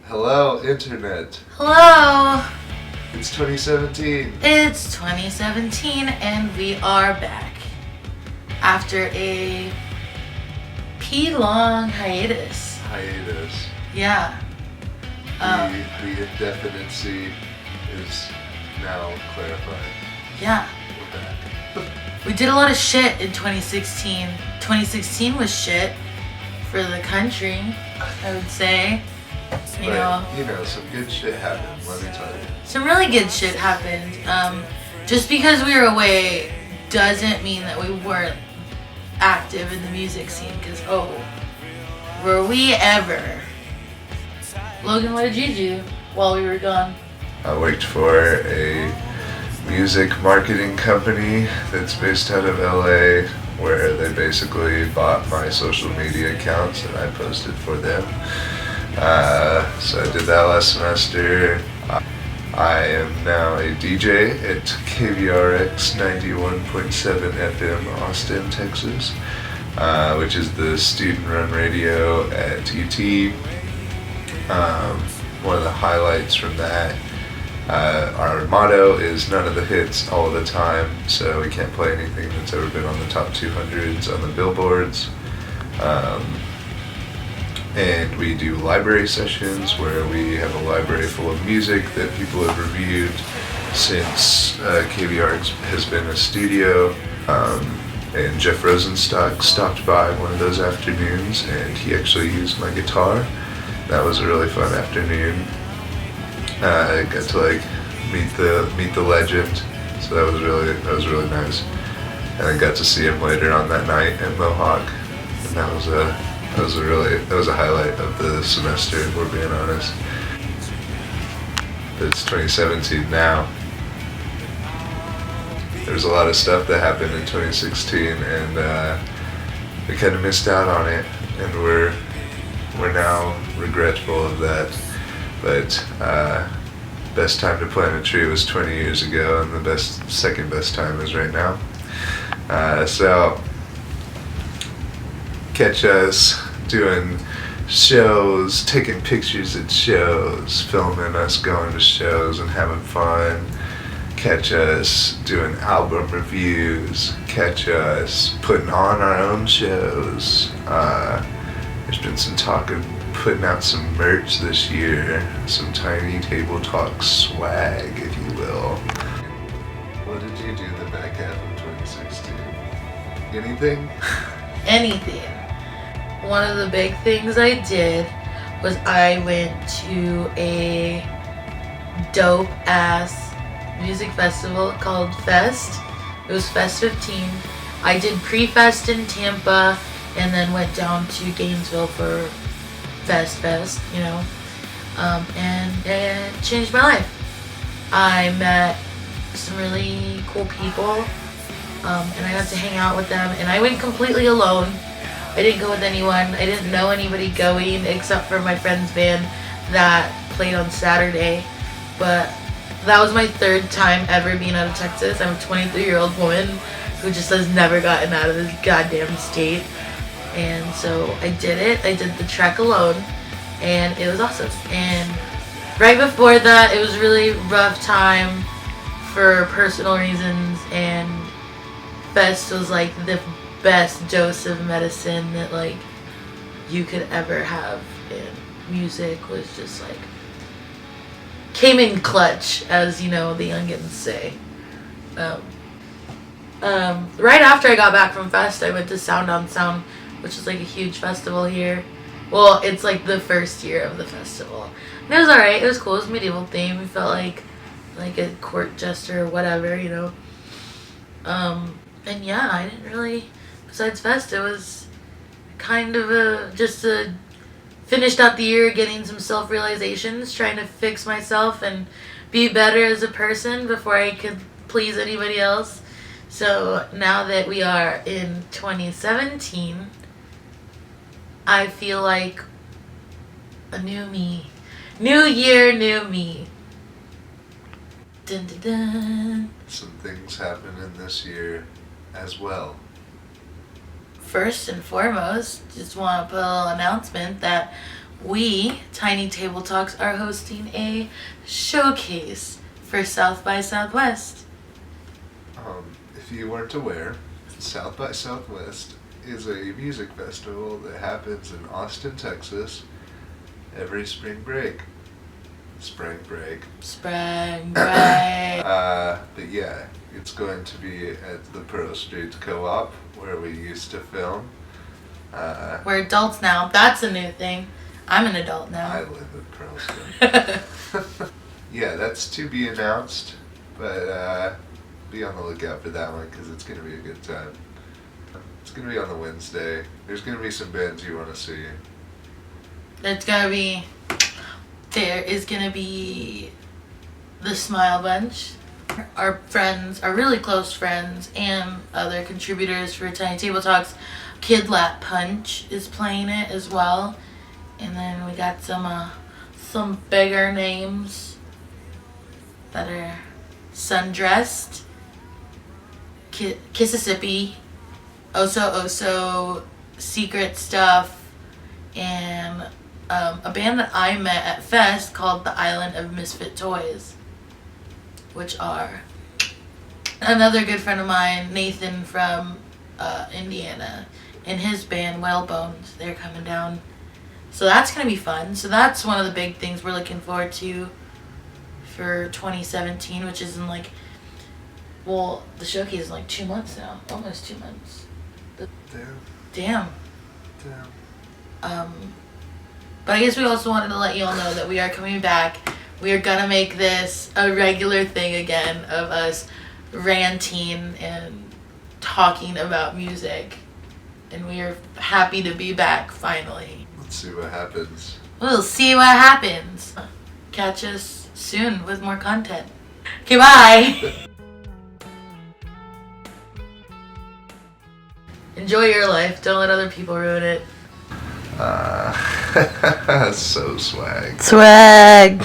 Hello, Internet. Hello! It's 2017. It's 2017 and we are back after a long hiatus. Yeah. The indefinicy is now clarified. Yeah. We're back. We did a lot of shit in 2016. 2016 was shit for the country, I would say. You know, some good shit happened, let me tell you. Some really good shit happened. Just because we were away doesn't mean that we weren't active in the music scene, because, were we ever? Logan, what did you do while we were gone? I worked for a music marketing company that's based out of LA, where they basically bought my social media accounts and I posted for them. So I did that last semester. I am now a DJ at KVRX 91.7 FM Austin, Texas, which is the student-run radio at TTT. One of the highlights from that, our motto is none of the hits all the time, so we can't play anything that's ever been on the top 200s on the billboards. And we do library sessions where we have a library full of music that people have reviewed since KVR has been a studio. And Jeff Rosenstock stopped by one of those afternoons and he actually used my guitar. That was a really fun afternoon. I got to meet the legend, so that was really nice. And I got to see him later on that night at Mohawk, and that was a highlight of the semester, if we're being honest. But it's 2017 now. There's a lot of stuff that happened in 2016, and we kind of missed out on it, and we're now regretful of that. But best time to plant a tree was 20 years ago, and the second best time is right now. So catch us doing shows, taking pictures at shows, filming us going to shows and having fun. Catch us doing album reviews. Catch us putting on our own shows. There's been some talk of putting out some merch this year, some tiny table talk swag, if you will. What did you do the back half of 2016? Anything? Anything. One of the big things I did was I went to a dope ass music festival called Fest. It was Fest 15. I did pre-fest in Tampa and then went down to Gainesville for Fest, and it changed my life. I met some really cool people, and I got to hang out with them, and I went completely alone. I didn't go with anyone. I didn't know anybody going except for my friend's band that played on Saturday, but that was my third time ever being out of Texas. I'm a 23-year-old woman who just has never gotten out of this goddamn state. And so I did it. I did the trek alone, and it was awesome. And right before that, it was a really rough time for personal reasons, and Fest was like the best dose of medicine that you could ever have. And music was just came in clutch, as the youngins say. Right after I got back from Fest, I went to Sound on Sound, which is a huge festival here. Well, it's the first year of the festival. And it was alright, it was cool, it was medieval theme. It felt like a court jester or whatever, And yeah, I didn't really, besides Fest, it was kind of finished out the year getting some self-realizations, trying to fix myself and be better as a person before I could please anybody else. So now that we are in 2017, I feel like a new me. New year, new me. Dun, dun, dun. Some things happened in this year as well. First and foremost, just want to put a little announcement that we, Tiny Table Talks, are hosting a showcase for South by Southwest. If you weren't aware, South by Southwest is a music festival that happens in Austin, Texas every spring break. Spring break. Spring break. But yeah, it's going to be at the Pearl Street Co-op where we used to film. We're adults now. That's a new thing. I'm an adult now. I live in Pearl Street. Yeah, that's to be announced, but be on the lookout for that one because it's going to be a good time. It's going to be on the Wednesday. There's going to be some bands you want to see. There is gonna be the Smile Bunch, our friends, our really close friends, and other contributors for Tiny Table Talks. Kid Lap Punch is playing it as well, and then we got some bigger names that are Sundressed, Kississippi, Oso, Secret Stuff, and a band that I met at Fest called the Island of Misfit Toys, which are another good friend of mine, Nathan from Indiana, and his band Whalebones. They're coming down, so that's gonna be fun. So that's one of the big things we're looking forward to for 2017, which is in the showcase is in 2 months now, almost 2 months. Damn. But I guess we also wanted to let you all know that we are coming back. We are gonna make this a regular thing again of us ranting and talking about music. And we are happy to be back finally. Let's see what happens. We'll see what happens. Catch us soon with more content. Okay, bye. Enjoy your life. Don't let other people ruin it. So swag. Swag.